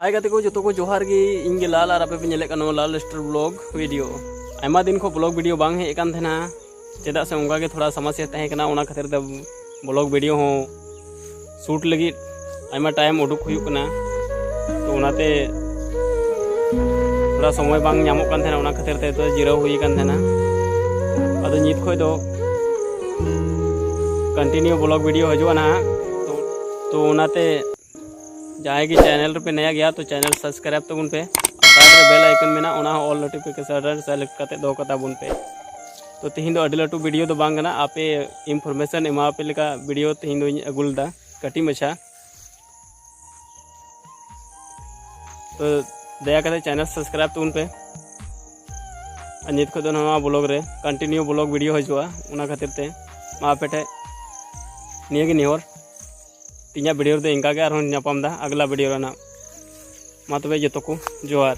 हाय गाते को जो को जोहार गी इंगे लाल और आपे पे नेले कनो लाल स्टार ब्लॉग वीडियो आयमा दिन को ब्लॉग वीडियो बांग हे एकान थेना चेदा से उनका के थोड़ा समस्या तहे कना ओना खातिर द ब्लॉग वीडियो हो शूट लगी आयमा टाइम उडुक हुयुक कना तो ओनाते थोड़ा समय बांग ᱧᱟᱢᱚᱜ ᱠᱟᱱ ᱛᱟᱦᱮᱱᱟ ᱚᱱᱟ ᱠᱷᱟᱹᱛᱤᱨ ᱛᱮ ᱛᱚ ᱡᱤᱨᱟᱹᱣ ᱦᱩᱭ ᱠᱟᱱ ᱛᱟᱦᱮᱱᱟ ᱟᱫᱚ ᱱᱤᱛ ᱠᱷᱚᱡ ᱫᱚ कंटिन्यू ब्लॉग वीडियो हजूआ ना तो ओनाते जहाँ की चैनल पे नया गया तो चैनल सब्सक्राइब तबन पे और साइड रे बेल आइकन में ना ओना ऑल नोटिफिकेशन सेलेक्ट करते दो कता बुन पे तो तीन दो अडी लटू वीडियो तो बांग ना आपे इनफॉर्मेशन एमा पे लेका वीडियो तीन दो अगुलदा कटी मछा तो दया करते चैनल सब्सक्राइब तबन पे नित खो नवा ब्लॉग रे कंटिन्यू ब्लॉग वीडियो हजूआ ओना खातिर ते मा पेटे निया की निहर तीन वीडियो दे इंका के अगला वीडियो मा तबे जतो को जोहार।